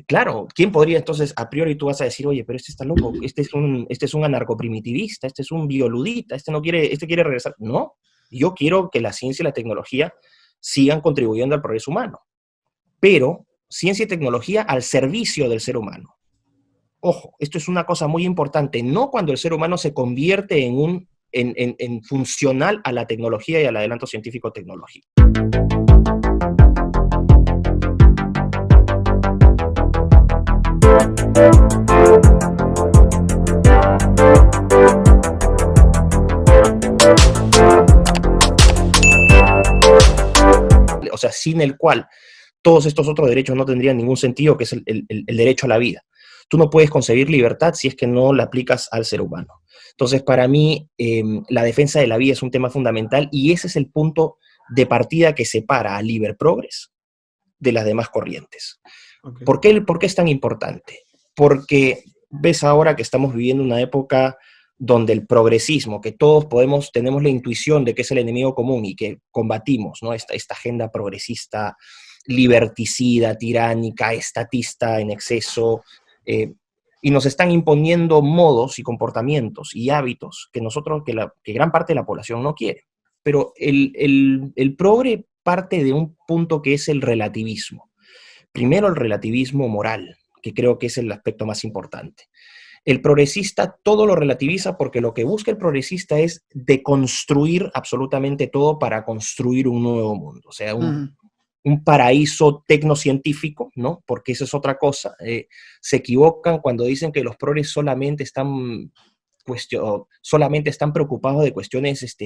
claro, ¿quién podría entonces, a priori tú vas a decir, oye, pero este está loco, este es un anarcoprimitivista, este es un bioludita, este no quiere, este quiere regresar? No, yo quiero que la ciencia y la tecnología sigan contribuyendo al progreso humano, pero ciencia y tecnología al servicio del ser humano. Ojo, esto es una cosa muy importante, no cuando el ser humano se convierte en funcional a la tecnología y al adelanto científico-tecnológico. O sea, sin el cual todos estos otros derechos no tendrían ningún sentido, que es el derecho a la vida. Tú no puedes concebir libertad si es que no la aplicas al ser humano. Entonces, para mí, la defensa de la vida es un tema fundamental y ese es el punto de partida que separa a Liber Progress de las demás corrientes. Okay. ¿Por qué es tan importante? Porque ves ahora que estamos viviendo una época donde el progresismo, que todos tenemos la intuición de que es el enemigo común y que combatimos, ¿no? Esta agenda progresista, liberticida, tiránica, estatista en exceso, y nos están imponiendo modos y comportamientos y hábitos que gran parte de la población no quiere. Pero el progre parte de un punto que es el relativismo. Primero, el relativismo moral, que creo que es el aspecto más importante. El progresista todo lo relativiza porque lo que busca el progresista es deconstruir absolutamente todo para construir un nuevo mundo, o sea, un paraíso tecnocientífico, ¿no? Porque eso es otra cosa. Se equivocan cuando dicen que los progres solamente están preocupados de cuestiones,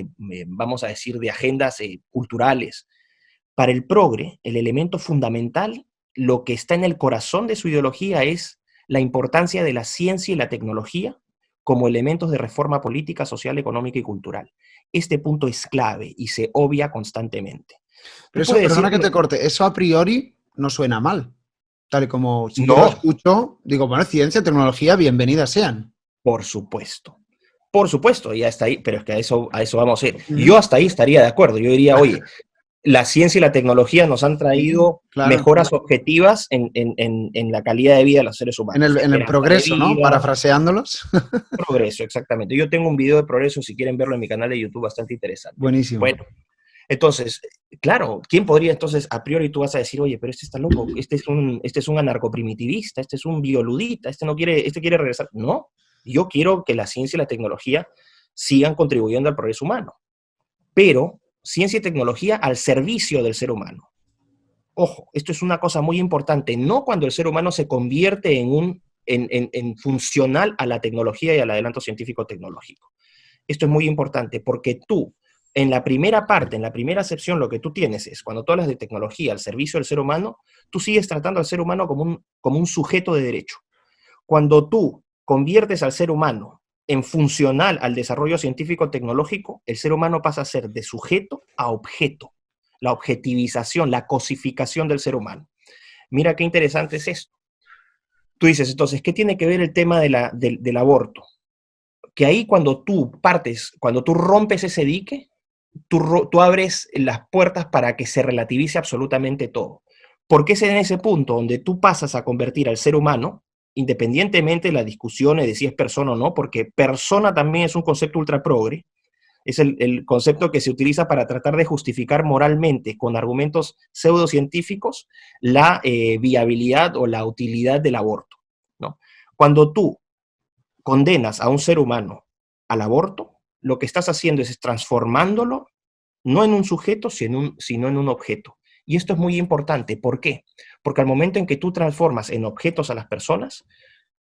vamos a decir, de agendas culturales. Para el progre, el elemento fundamental, lo que está en el corazón de su ideología es la importancia de la ciencia y la tecnología como elementos de reforma política, social, económica y cultural. Este punto es clave y se obvia constantemente. Pero Tú eso, puedes decir perdona que que te corte, eso a priori no suena mal. Tal y como si yo lo no, escucho, digo, bueno, ciencia, tecnología, bienvenidas sean. por supuesto. Por supuesto, ya está ahí, pero es que a eso vamos a ir. Yo hasta ahí estaría de acuerdo. Yo diría, oye, la ciencia y la tecnología nos han Sí, traído claro. mejoras objetivas en la calidad de vida de los seres humanos. En el Esperanza de progreso, ¿no? vida, Parafraseándolos. progreso, exactamente. Yo tengo un video de progreso, si quieren verlo en mi canal de YouTube, bastante interesante. Buenísimo. Bueno, entonces, claro, ¿quién podría entonces, a priori tú vas a decir, oye, pero este está loco, este es un anarcoprimitivista, este es un bioludita, este no quiere, este quiere regresar? No, yo quiero que la ciencia y la tecnología sigan contribuyendo al progreso humano, pero ciencia y tecnología al servicio del ser humano. Ojo, esto es una cosa muy importante, no cuando el ser humano se convierte en funcional a la tecnología y al adelanto científico-tecnológico. Esto es muy importante porque tú, en la primera parte, en la primera acepción, lo que tú tienes es, cuando tú hablas de tecnología al servicio del ser humano, tú sigues tratando al ser humano como un sujeto de derecho. Cuando tú conviertes al ser humano en funcional al desarrollo científico-tecnológico, el ser humano pasa a ser de sujeto a objeto. La objetivización, la cosificación del ser humano. Mira qué interesante es esto. Tú dices, entonces, ¿qué tiene que ver el tema del aborto? Que ahí cuando tú rompes ese dique, tú abres las puertas para que se relativice absolutamente todo. Porque es en ese punto donde tú pasas a convertir al ser humano, independientemente de las discusiones de si es persona o no, porque persona también es un concepto ultra progre, es el concepto que se utiliza para tratar de justificar moralmente con argumentos pseudocientíficos la viabilidad o la utilidad del aborto, ¿no? Cuando tú condenas a un ser humano al aborto, lo que estás haciendo es transformándolo no en un sujeto, sino en un objeto. Y esto es muy importante. ¿Por qué? Porque al momento en que tú transformas en objetos a las personas,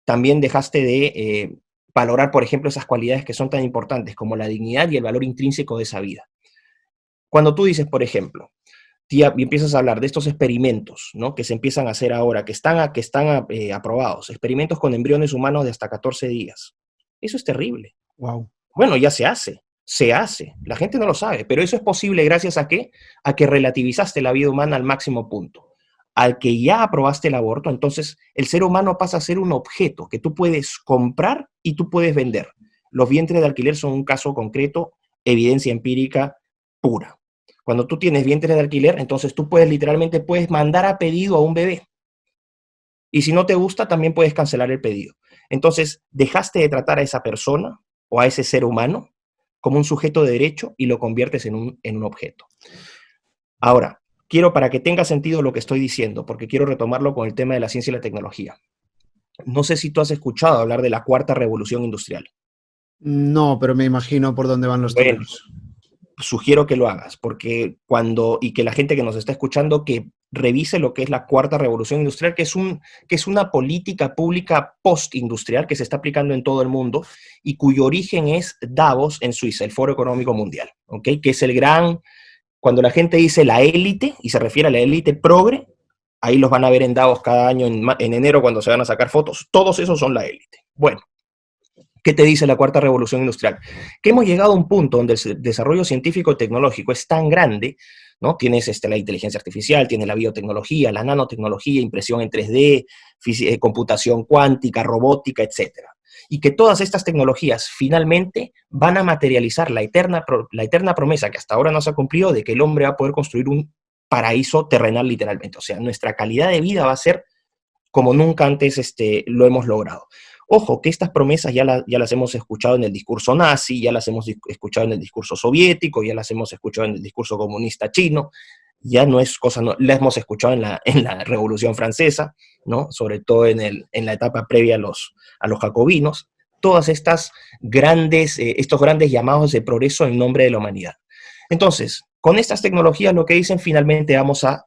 también dejaste de valorar, por ejemplo, esas cualidades que son tan importantes como la dignidad y el valor intrínseco de esa vida. Cuando tú dices, por ejemplo, y empiezas a hablar de estos experimentos, ¿no? Que se empiezan a hacer ahora, que están aprobados, experimentos con embriones humanos de hasta 14 días. Eso es terrible. Wow. Bueno, ya se hace. La gente no lo sabe, pero eso es posible gracias a qué? A que relativizaste la vida humana al máximo punto. Al que ya aprobaste el aborto, entonces el ser humano pasa a ser un objeto que tú puedes comprar y tú puedes vender. Los vientres de alquiler son un caso concreto, evidencia empírica pura. Cuando tú tienes vientres de alquiler, entonces tú literalmente puedes mandar a pedido a un bebé. Y si no te gusta, también puedes cancelar el pedido. Entonces, dejaste de tratar a esa persona o a ese ser humano como un sujeto de derecho y lo conviertes en un objeto. Ahora, quiero para que tenga sentido lo que estoy diciendo, porque quiero retomarlo con el tema de la ciencia y la tecnología. No sé si tú has escuchado hablar de la cuarta revolución industrial. No, pero me imagino por dónde van los Bueno, tiros. sugiero que lo hagas, porque y que la gente que nos está escuchando que revise lo que es la cuarta revolución industrial, que es una política pública postindustrial que se está aplicando en todo el mundo y cuyo origen es Davos en Suiza, el Foro Económico Mundial, ¿ok? Que es cuando la gente dice la élite y se refiere a la élite progre, ahí los van a ver en Davos cada año en enero cuando se van a sacar fotos, todos esos son la élite. Bueno, ¿qué te dice la cuarta revolución industrial? Que hemos llegado a un punto donde el desarrollo científico y tecnológico es tan grande, ¿no? Tienes la inteligencia artificial, tienes la biotecnología, la nanotecnología, impresión en 3D, computación cuántica, robótica, etcétera. Y que todas estas tecnologías finalmente van a materializar la eterna promesa que hasta ahora no se ha cumplido de que el hombre va a poder construir un paraíso terrenal literalmente. O sea, nuestra calidad de vida va a ser como nunca antes lo hemos logrado. Ojo, que estas promesas ya las hemos escuchado en el discurso nazi, ya las hemos escuchado en el discurso soviético, ya las hemos escuchado en el discurso comunista chino, ya no es cosa, no, las hemos escuchado en la Revolución Francesa, ¿no? Sobre todo en la etapa previa a los jacobinos, todas estos grandes llamados de progreso en nombre de la humanidad. Entonces, con estas tecnologías lo que dicen finalmente vamos a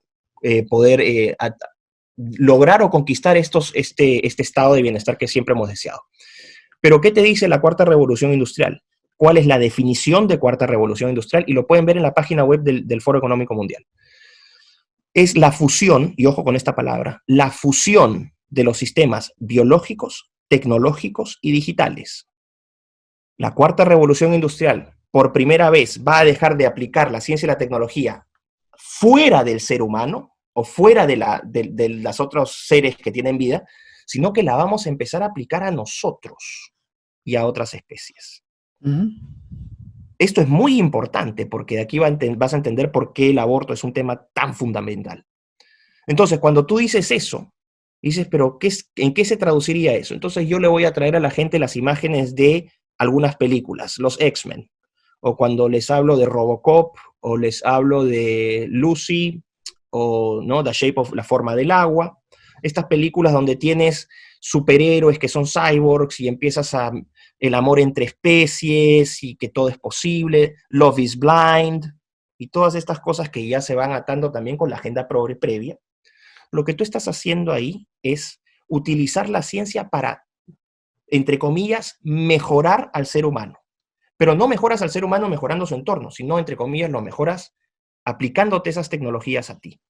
poder lograr o conquistar este estado de bienestar que siempre hemos deseado. Pero, ¿qué te dice la cuarta revolución industrial? ¿Cuál es la definición de cuarta revolución industrial? Y lo pueden ver en la página web del Foro Económico Mundial. Es la fusión, y ojo con esta palabra, la fusión de los sistemas biológicos, tecnológicos y digitales. La cuarta revolución industrial, por primera vez, va a dejar de aplicar la ciencia y la tecnología fuera del ser humano, o fuera de los otros seres que tienen vida, sino que la vamos a empezar a aplicar a nosotros y a otras especies. Esto es muy importante porque de aquí vas a entender por qué el aborto es un tema tan fundamental. Entonces, cuando tú dices eso, dices, pero ¿en qué se traduciría eso? Entonces yo le voy a traer a la gente las imágenes de algunas películas, los X-Men, o cuando les hablo de Robocop, o les hablo de Lucy, o ¿no? The Shape of la forma del agua, estas películas donde tienes superhéroes que son cyborgs y empiezas el amor entre especies y que todo es posible, Love is Blind, y todas estas cosas que ya se van atando también con la agenda progre previa. Lo que tú estás haciendo ahí es utilizar la ciencia para, entre comillas, mejorar al ser humano. Pero no mejoras al ser humano mejorando su entorno, sino, entre comillas, lo mejoras aplicándote esas tecnologías a ti.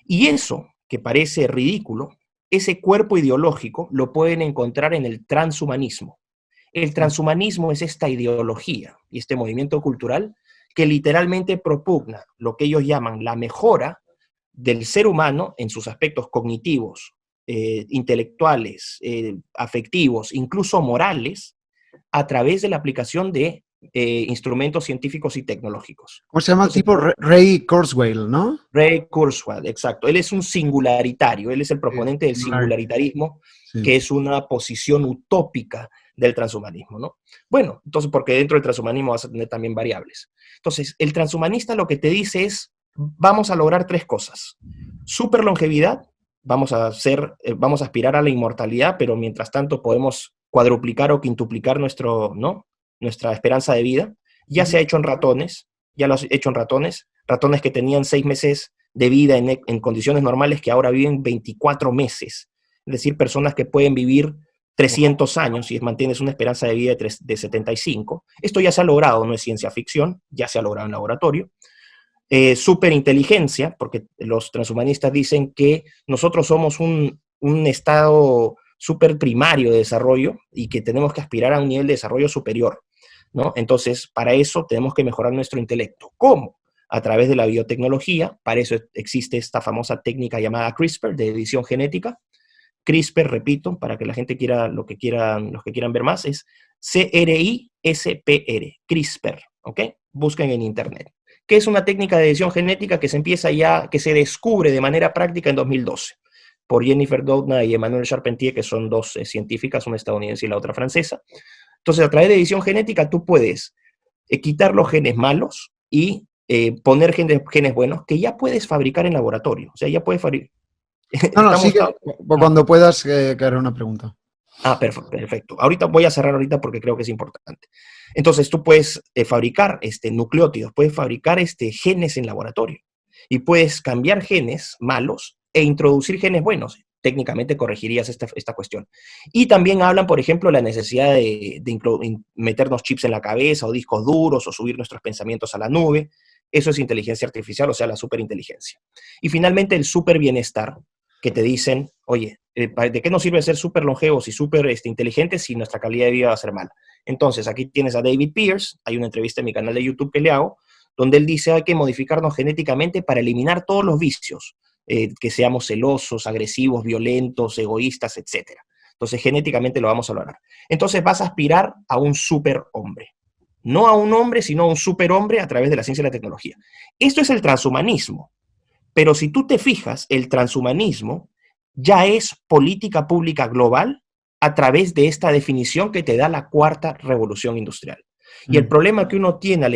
Y eso, que parece ridículo, ese cuerpo ideológico lo pueden encontrar en el transhumanismo. El transhumanismo es esta ideología y este movimiento cultural que literalmente propugna lo que ellos llaman la mejora del ser humano en sus aspectos cognitivos, intelectuales, afectivos, incluso morales, a través de la aplicación de instrumentos científicos y tecnológicos. ¿Cómo se llama el Entonces, tipo? Ray Kurzweil, ¿no? Ray Kurzweil, exacto. Él es un singularitario, él es el Sí, proponente del singlaritarismo, sí. que es una posición utópica del transhumanismo, ¿no? Bueno, entonces, porque dentro del transhumanismo vas a tener también variables. Entonces, el transhumanista lo que te dice es, vamos a lograr tres cosas. Super longevidad, vamos a aspirar a la inmortalidad, pero mientras tanto podemos cuadruplicar o quintuplicar nuestra esperanza de vida. Ya se ha hecho en ratones, ya lo has hecho en ratones que tenían 6 meses de vida en condiciones normales que ahora viven 24 meses. Es decir, personas que pueden vivir 300 años y mantienes una esperanza de vida de 75. Esto ya se ha logrado, no es ciencia ficción, ya se ha logrado en laboratorio. Superinteligencia, porque los transhumanistas dicen que nosotros somos un estado super primario de desarrollo y que tenemos que aspirar a un nivel de desarrollo superior, ¿no? Entonces, para eso tenemos que mejorar nuestro intelecto. ¿Cómo? A través de la biotecnología. Para eso existe esta famosa técnica llamada CRISPR, de edición genética. CRISPR, repito, para que la gente los que quieran ver más, es CRISPR, CRISPR, ¿ok? Busquen en internet. Que es una técnica de edición genética que se descubre de manera práctica en 2012. por Jennifer Doudna y Emmanuelle Charpentier, que son dos científicas, una estadounidense y la otra francesa. Entonces, a través de edición genética, tú puedes quitar los genes malos y poner genes buenos que ya puedes fabricar en laboratorio. O sea, ya puedes fabricar. No, sí que cuando puedas, que haré una pregunta. Perfecto. Ahorita voy a cerrar ahorita porque creo que es importante. Entonces, tú puedes fabricar nucleótidos, puedes fabricar genes en laboratorio y puedes cambiar genes malos e introducir genes buenos. Técnicamente corregirías esta cuestión. Y también hablan, por ejemplo, de la necesidad de meternos chips en la cabeza o discos duros o subir nuestros pensamientos a la nube. Eso es inteligencia artificial, o sea, la superinteligencia. Y finalmente el super bienestar, que te dicen, oye, ¿de qué nos sirve ser súper longevos y súper inteligentes si nuestra calidad de vida va a ser mala? Entonces, aquí tienes a David Pierce, hay una entrevista en mi canal de YouTube que le hago, donde él dice hay que modificarnos genéticamente para eliminar todos los vicios, que seamos celosos, agresivos, violentos, egoístas, etc. Entonces, genéticamente lo vamos a lograr. Entonces, vas a aspirar a un superhombre. No a un hombre, sino a un superhombre a través de la ciencia y la tecnología. Esto es el transhumanismo. Pero si tú te fijas, el transhumanismo ya es política pública global a través de esta definición que te da la cuarta revolución industrial. Y el problema que uno tiene al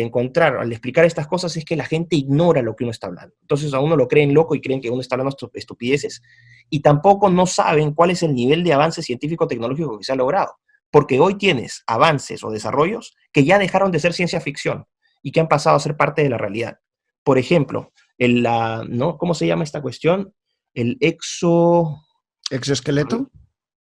explicar estas cosas es que la gente ignora lo que uno está hablando. Entonces a uno lo creen loco y creen que uno está hablando estupideces. Y tampoco no saben cuál es el nivel de avance científico-tecnológico que se ha logrado. Porque hoy tienes avances o desarrollos que ya dejaron de ser ciencia ficción y que han pasado a ser parte de la realidad. Por ejemplo, ¿no? ¿Cómo se llama esta cuestión? El ¿Exoesqueleto?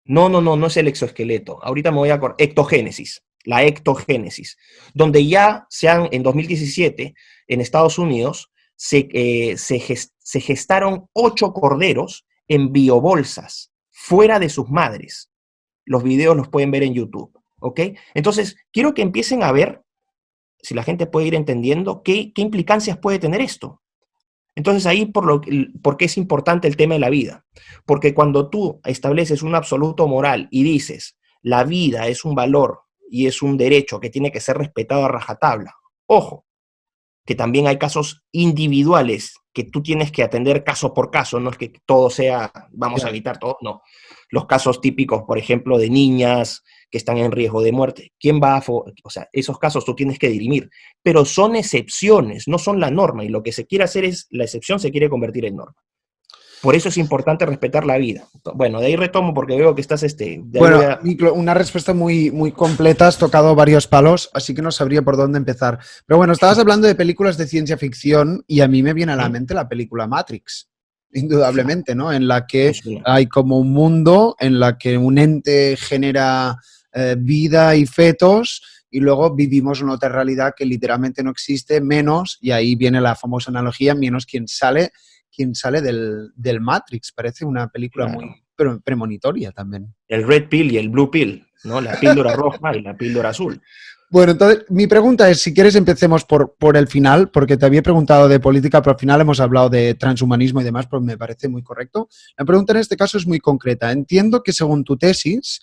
No es el exoesqueleto. Ahorita me voy a acordar. Ectogénesis. La ectogénesis. Donde ya en 2017, en Estados Unidos, se gestaron 8 corderos en biobolsas, fuera de sus madres. Los videos los pueden ver en YouTube, ¿ok? Entonces, quiero que empiecen a ver, si la gente puede ir entendiendo, qué implicancias puede tener esto. Entonces ahí por qué es importante el tema de la vida. Porque cuando tú estableces un absoluto moral y dices, la vida es un valor y es un derecho que tiene que ser respetado a rajatabla, ojo, que también hay casos individuales que tú tienes que atender caso por caso, no es que todo sea, vamos a evitar todo, no. Los casos típicos, por ejemplo, de niñas que están en riesgo de muerte. ¿Quién va a...? O sea, esos casos tú tienes que dirimir, pero son excepciones, no son la norma, y lo que se quiere hacer es, la excepción se quiere convertir en norma. Por eso es importante respetar la vida. Bueno, de ahí retomo porque veo que estás... Bueno, Niclo, una respuesta muy, muy completa, has tocado varios palos, así que no sabría por dónde empezar. Pero bueno, estabas hablando de películas de ciencia ficción y a mí me viene a la mente la película Matrix, indudablemente, ¿no? En la que hay como un mundo en la que un ente genera vida y fetos y luego vivimos en otra realidad que literalmente no existe, menos, y ahí viene la famosa analogía, menos quien sale del Matrix. Parece una película muy premonitoria también. El red pill y el blue pill, ¿no? La píldora roja y la píldora azul. Bueno, entonces mi pregunta es, si quieres empecemos por el final, porque te había preguntado de política, pero al final hemos hablado de transhumanismo y demás, pues me parece muy correcto. La pregunta en este caso es muy concreta. Entiendo que según tu tesis,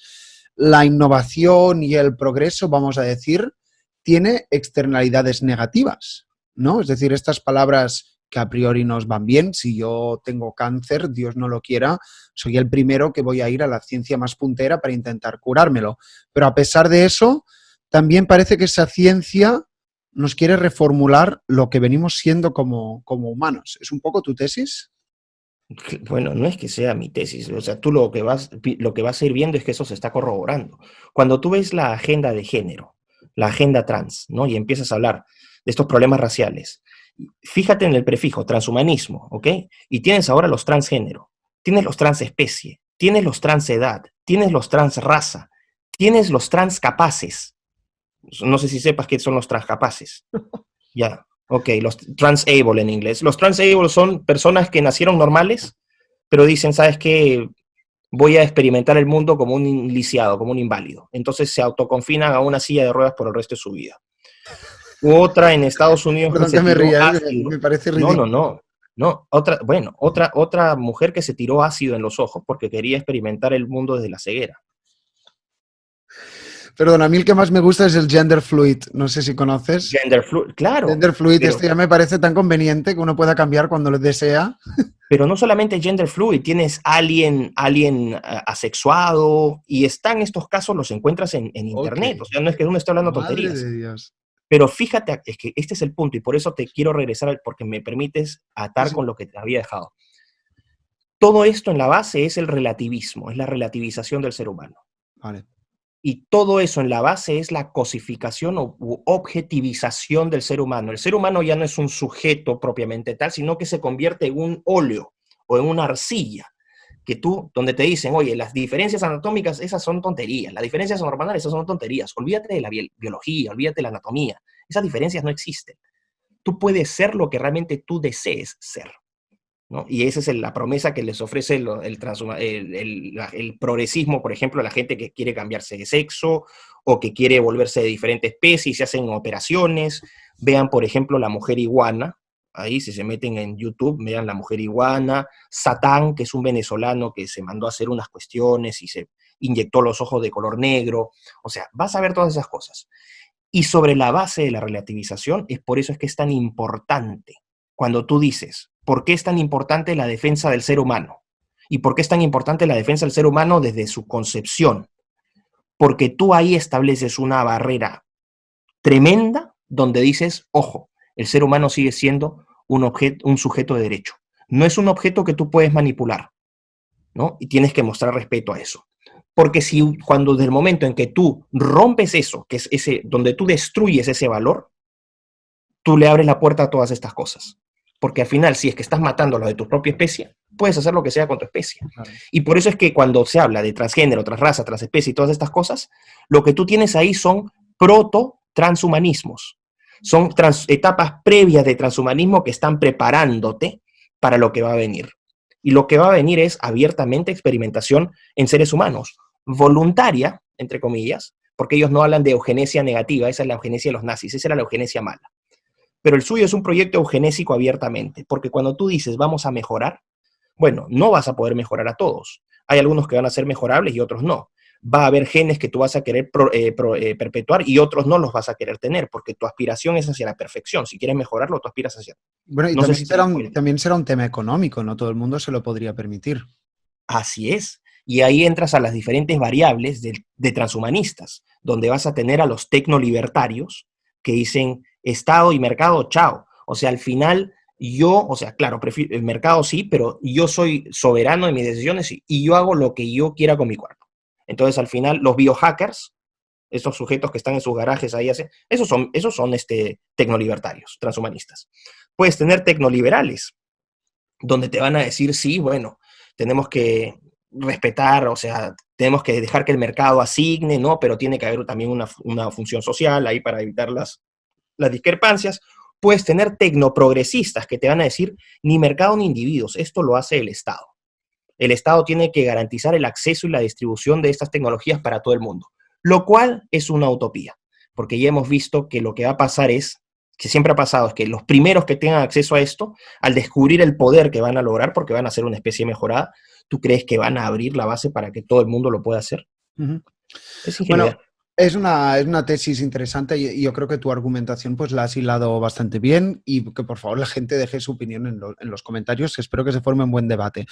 la innovación y el progreso, vamos a decir, tiene externalidades negativas, ¿no? Es decir, estas palabras que a priori nos van bien. Si yo tengo cáncer, Dios no lo quiera, soy el primero que voy a ir a la ciencia más puntera para intentar curármelo. Pero a pesar de eso, también parece que esa ciencia nos quiere reformular lo que venimos siendo como humanos. ¿Es un poco tu tesis? Bueno, no es que sea mi tesis, o sea, tú lo que vas a ir viendo es que eso se está corroborando. Cuando tú ves la agenda de género, la agenda trans, ¿no? Y empiezas a hablar de estos problemas raciales, fíjate en el prefijo, transhumanismo, ¿ok? Y tienes ahora los transgénero, tienes los transespecie, tienes los transedad, tienes los transraza, tienes los transcapaces. No sé si sepas qué son los transcapaces. Ya, ok, los transable en inglés. Los transable son personas que nacieron normales, pero dicen, ¿sabes qué? Voy a experimentar el mundo como un lisiado, como un inválido. Entonces se autoconfinan a una silla de ruedas por el resto de su vida. Otra en Estados Unidos. Perdón que me ría, me parece ridículo. No, otra mujer que se tiró ácido en los ojos porque quería experimentar el mundo desde la ceguera. Perdón, a mí el que más me gusta es el gender fluid. No sé si conoces. Gender fluid, claro, Gender fluid, pero, esto ya me parece tan conveniente que uno pueda cambiar cuando lo desea. pero no solamente gender fluid, tienes alien asexuado, y están estos casos, los encuentras en Ok. internet, o sea, no es que uno esté hablando Madre tonterías. de Dios. Pero fíjate, es que este es el punto, y por eso te quiero regresar, porque me permites Sí, atar sí. con lo que te había dejado. Todo esto en la base es el relativismo, es la relativización del ser humano. Vale. Y todo eso en la base es la cosificación u objetivización del ser humano. El ser humano ya no es un sujeto propiamente tal, sino que se convierte en un óleo o en una arcilla, que tú, donde te dicen, oye, las diferencias anatómicas, esas son tonterías, las diferencias hormonales, esas son tonterías, olvídate de la biología, olvídate de la anatomía, esas diferencias no existen. Tú puedes ser lo que realmente tú desees ser, ¿no? Y esa es la promesa que les ofrece el progresismo, por ejemplo, a la gente que quiere cambiarse de sexo o que quiere volverse de diferente especie y se hacen operaciones. Vean, por ejemplo, la mujer iguana. Ahí, si se meten en YouTube, vean la mujer iguana. Satán, que es un venezolano que se mandó a hacer unas cuestiones y se inyectó los ojos de color negro. O sea, vas a ver todas esas cosas. Y sobre la base de la relativización, es por eso es que es tan importante cuando tú dices, ¿por qué es tan importante la defensa del ser humano? ¿Y por qué es tan importante la defensa del ser humano desde su concepción? Porque tú ahí estableces una barrera tremenda donde dices, ojo, el ser humano sigue siendo un sujeto de derecho. No es un objeto que tú puedes manipular, ¿no? Y tienes que mostrar respeto a eso. Porque si cuando del momento en que tú rompes eso, que es ese, donde tú destruyes ese valor, tú le abres la puerta a todas estas cosas. Porque al final, si es que estás matando a los de tu propia especie, puedes hacer lo que sea con tu especie. Claro. Y por eso es que cuando se habla de transgénero, transraza, transespecie y todas estas cosas, lo que tú tienes ahí son proto-transhumanismos. Son etapas previas de transhumanismo que están preparándote para lo que va a venir. Y lo que va a venir es abiertamente experimentación en seres humanos, voluntaria, entre comillas, porque ellos no hablan de eugenesia negativa, esa es la eugenesia de los nazis, esa era la eugenesia mala. Pero el suyo es un proyecto eugenésico abiertamente, porque cuando tú dices vamos a mejorar, bueno, no vas a poder mejorar a todos. Hay algunos que van a ser mejorables y otros no. Va a haber genes que tú vas a querer perpetuar y otros no los vas a querer tener, porque tu aspiración es hacia la perfección. Si quieres mejorarlo, tú aspiras hacia... Bueno, y No sé si te doy. también será un tema económico, no todo el mundo se lo podría permitir. Así es. Y ahí entras a las diferentes variables de transhumanistas, donde vas a tener a los tecnolibertarios que dicen Estado y mercado, chao. O sea, al final yo, o sea, claro, el mercado sí, pero yo soy soberano de mis decisiones y yo hago lo que yo quiera con mi cuerpo. Entonces, al final, los biohackers, esos sujetos que están en sus garajes ahí, esos son tecnolibertarios, transhumanistas. Puedes tener tecnoliberales, donde te van a decir, sí, bueno, tenemos que respetar, o sea, tenemos que dejar que el mercado asigne, ¿no? Pero tiene que haber también una función social ahí para evitar las discrepancias. Puedes tener tecnoprogresistas que te van a decir, ni mercado ni individuos, esto lo hace el Estado. El Estado tiene que garantizar el acceso y la distribución de estas tecnologías para todo el mundo, lo cual es una utopía, porque ya hemos visto que lo que va a pasar es, que siempre ha pasado, es que los primeros que tengan acceso a esto, al descubrir el poder que van a lograr, porque van a ser una especie mejorada, ¿tú crees que van a abrir la base para que todo el mundo lo pueda hacer? Ujú. Es Bueno, ingenuidad. es una tesis interesante y yo creo que tu argumentación pues la has hilado bastante bien y que por favor la gente deje su opinión en los comentarios, que espero que se forme un buen debate.